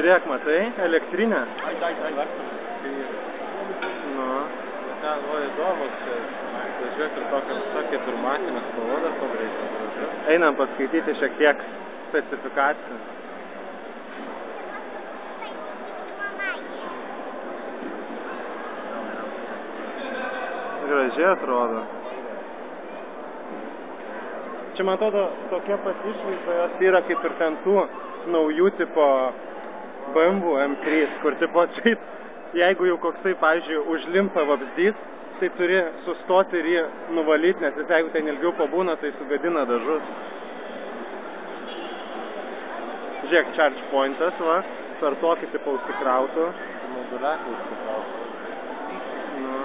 Žiūrėk, matai, elektrinė. Nu. Ten buvo įdomus, važiuok ir tokia pirmatinė spalva dar pagreitė. Einam paskaityti šiek tiek specifikacijų. Gražiai atrodo. Čia, man atrodo, tokia pat išvaizda jos yra kaip ir ten tų naujų tipo BMW M3, kur tipo šiaip, jeigu jau koksai, pavyzdžiui, užlimpa vabzdys, tai turi sustoti ir jį nuvalyti, nes jeigu ten ilgiau pabūna, tai sugadina dažus. Žiūrėk, charge pointas, va, per tokį tipo užsikrautų. Moduliakai užsikrautų. Nu.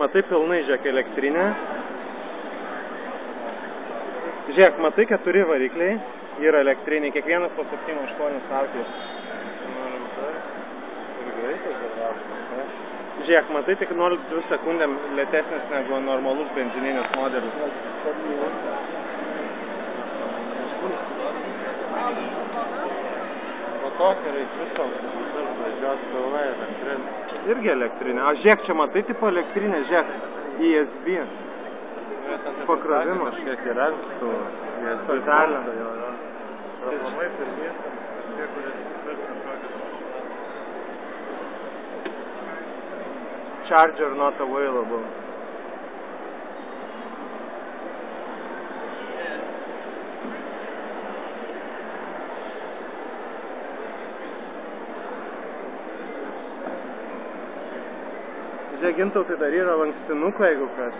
Matai pilnai, žiūrėk, elektrinė. Žiūrėk, matai 4 varikliai yra elektriniai, kiekvienas po 7-8 savkės. Ir greitas dar važas. Žiūrėk, matai tik 0,2 sekundėm lėtesnis negu normalus benzininis modelis. O tokia reikia visos važiuoti pilnai elektrinė. Irgi elektrinė. A, žiūrėk, čia matai tipo elektrinė, žiūrėk, ESB. Pakrovimas. Kažkiek yra su stotelė. Aplamai pirmės, kažkiek, kuris kažkokius. Charger not available. Žiūrėk, Gintautai, dar yra lankstinuko, jeigu kas.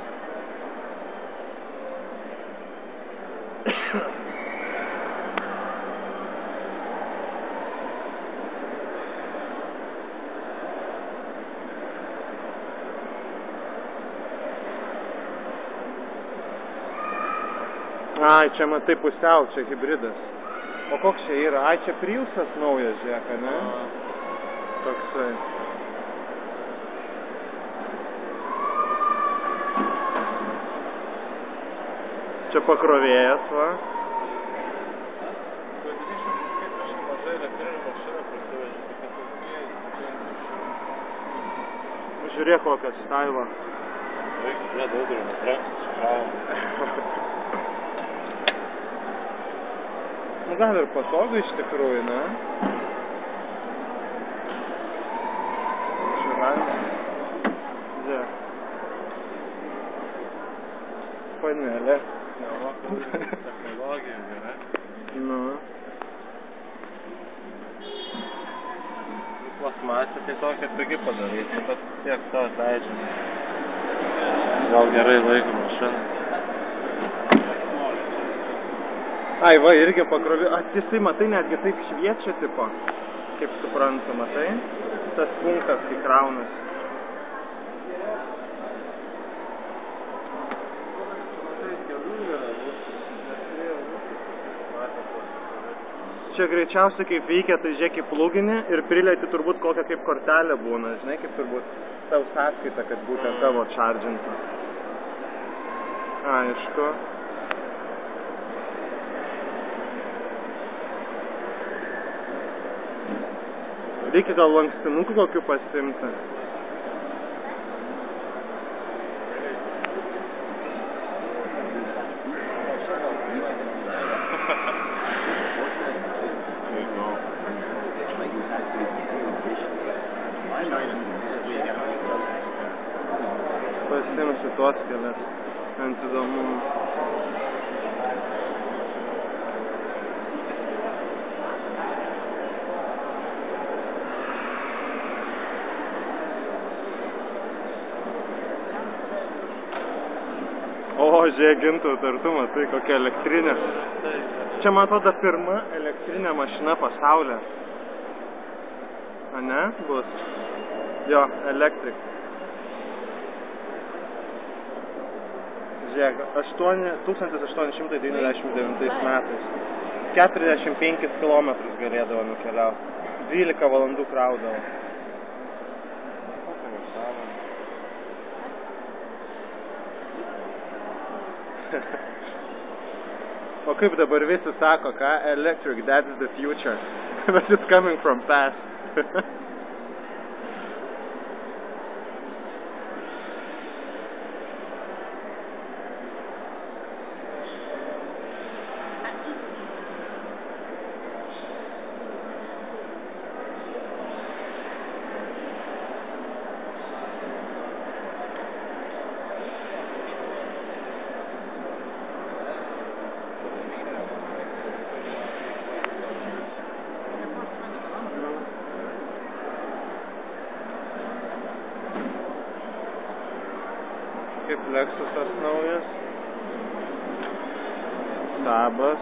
Ai, čia matai pusiau, čia hibridas. O koks čia yra? Ai, čia Priusas naujas, žiūrėk, ne? Toksai. Čia pakrovėjas, va. Žiūrėk, kokią stailą. Reikia daugelį metrą. Nu, gal ir patogu iš tikrųjų, ne? Žiūrėjau. Žiūrėk. Panelė. Technologija gerai. Nu. Plasmasė tai tokia pigi padaryti, bet tiek to atleidžia. Gal gerai laiko mašiną. Ai, va, irgi pakrovi. Jisai, matai, netgi taip šviečia, tipo, kaip suprantu, matai? Tas punktas, kai kraunas. Čia greičiausiai kaip veikia, tai žiūrėk į pluginį ir prilieti turbūt kokią kaip kortelę būna, žinai, kaip turbūt tavo sąskaita, kad būtent tavo čardžintų. Aišku. Reikia gal lankstinukų kokių pasimti. Pasimsiu tuos kelias. Ant įdomu. O, žiūrėk, Gintautai, ar tu matai kokia elektrinė? Čia, man atrodo, pirma elektrinė mašina pasaulyje. A ne? Bus. Jo, elektrik. Žiūrėk, 1899 metais. 45 kilometrus galėdavo nukeliauti. 12 valandų kraudavo. O kaip dabar visi sako, ką? Electric, that's the future. But it's coming from past. Kaip Lexusas naujas. Sabas.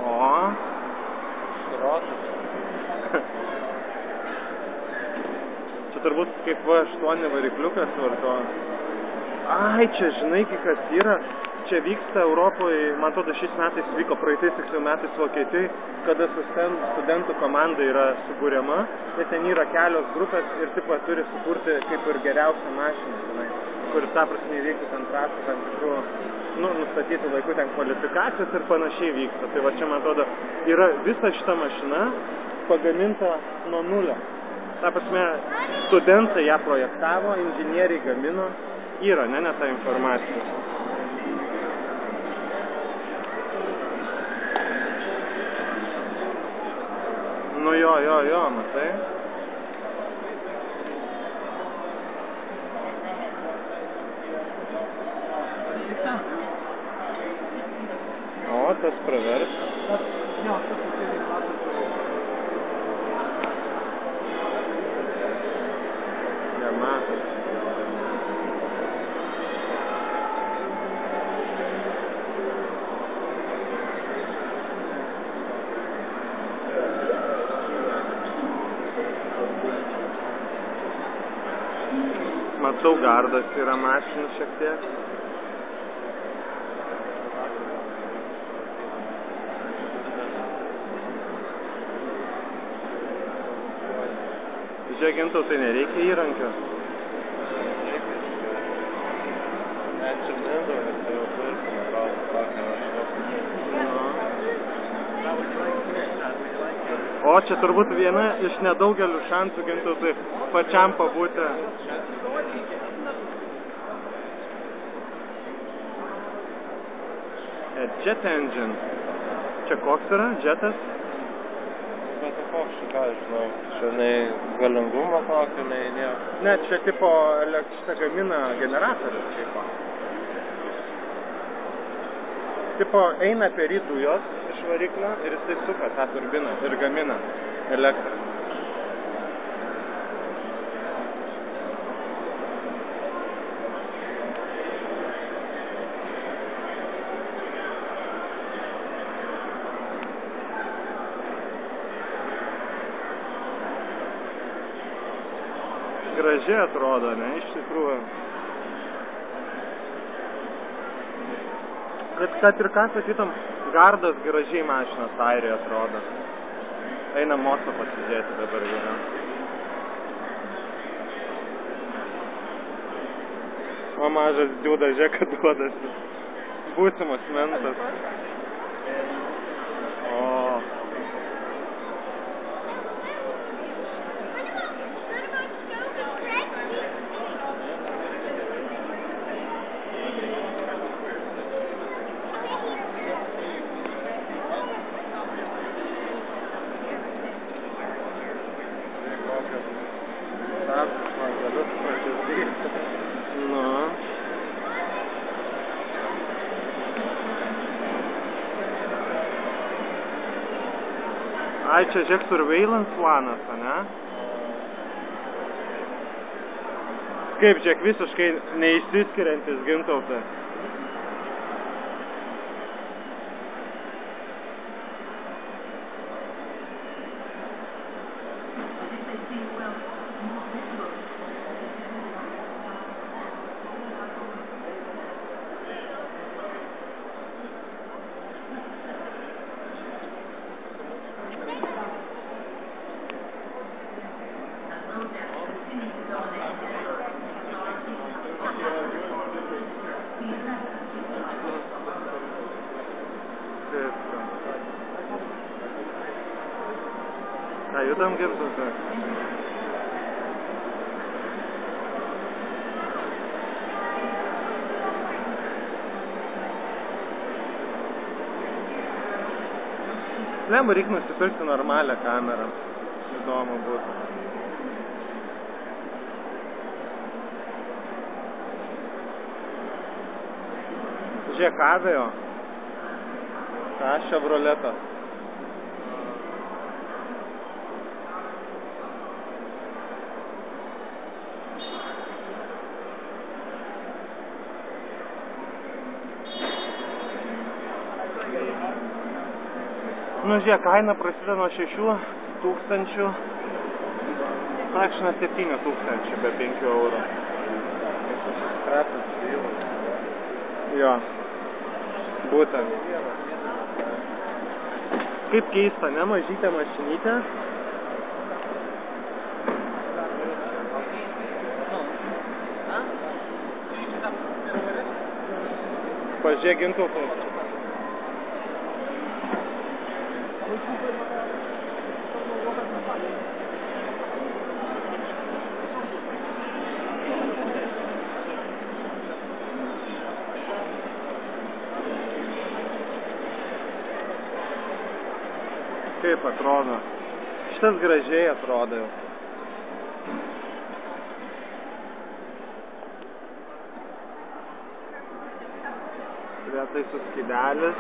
O. Šrotas. Čia turbūt kaip V8 varikliukas vartoja. Ai, čia žinai, kas yra. Čia vyksta Europoje, man atrodo, šiais metais vyko praeitais tiksliau metais Vokietijai, kada studentų komanda yra subūriama, ir ten yra kelios grupės ir tipo turi sukurti kaip ir geriausią mašiną, žinai, kur ta prasme įveikti ten trasą, tam tikrų, nustatyti laiku ten kvalifikacijas ir panašiai vyksta. Tai va čia, man atrodo, yra visa šita mašina pagaminta nuo nulio. Ta prasme, studentai ją projektavo, inžinieriai gamino, yra, ne ta informacija. Nu jo, matai. O, tas pravers. Yamaha. Matau, gardas yra mašinų šiek tiek. Žiūrėk, Gintautai, nereikia įrankio. Net čia mindavo, tai jau turi, atrodo, tokio O čia turbūt viena iš nedaugelių šansų, Gintautai, pačiam pabūti. Jet engine. Čia koks yra? Jetas? Bet koks čia, ką žinau, čia nei galingumą tokio, nei nieko. Ne, čia tipo šitą gamina generatorius šiaip. Tipo eina per dujos iš variklio ir jisai suka tą turbiną ir gamina elektrą. Gražiai atrodo, ne, iš tikrųjų. Kad ir ką sakytum, gardas gražiai mašinos airiai atrodo. Eina moco pasižiūrėti dabar yra. O mažas džiūda, žiūrėk, kad duodasi. Būsimas mentas. O. Ai, čia žiūrėk surveillance planas, ne? Kaip, žiūrėk, visiškai neišsiskiriantis Gintautai. Ką, judam Gimzose? Lemba, reikia nusipirkti normalią kamerą. Įdomu būtų. Žiūrėk, Aveo. Ką, Chevroletas. Nu, žiūrėk, kaina prasideda nuo 6 000, praktiškai 7 000 be 5 eurų. Susiskrapęs vylas. Jo, būtent. Kaip keista, ne, mažytė mašinytė? Pažiūrėk, Gintautas. Kaip atrodo? Šitas gražiai atrodo jau. Prietaisų skydelis.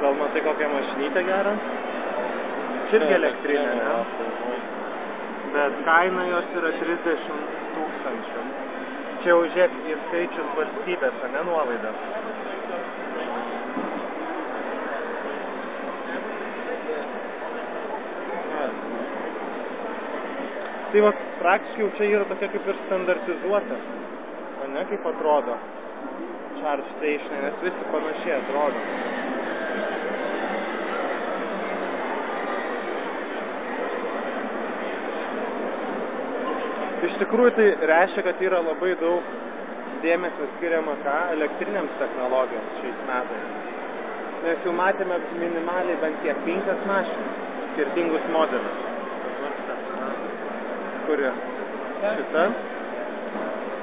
Gal matai kokią mašinytę gerą? Irgi elektrinė, ne? Bet kaina jos yra 30 000. Čia jau žiūrėk į skaičius valstybės, ne nuolaidą. Tai va, praktiškai jau čia yra tokia kaip ir standartizuota. O ne, kaip atrodo charge station, nes visi panašiai atrodo. Iš tikrųjų tai reiškia, kad yra labai daug dėmesio skiriama elektrinėms technologijoms šiais metais. Nes jau matėme minimaliai bent kiek 5 mašinas, skirtingus modelius. Kuri? Šita?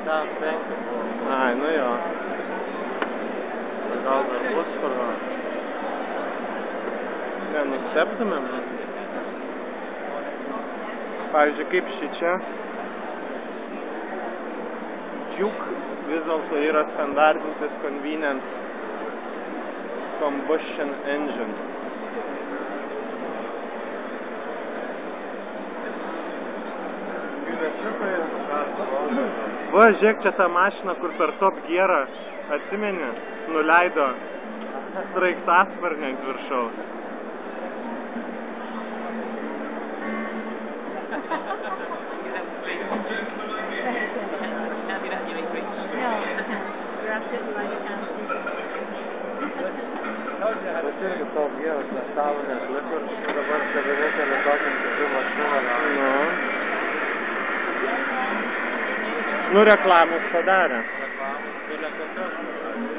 Ta, 5 buvo. Ai, nu jo. Gal dar bus kur nors? Nenustebtumėm. Pavyzdžiui, kaip šičia. Juke vis dėlto yra standartinis convenience combustion engine. Va, žiūrėk, čia ta mašina, kur per Top Gearą, atsimeni, nuleido sraigtasparnį ant viršaus. Bet irgi Top Gearas nesąmonės liko ir dabar čia vienintelė tokia kitų mašinų. Nu, reklamus padarė. Reklamus, tai kokios.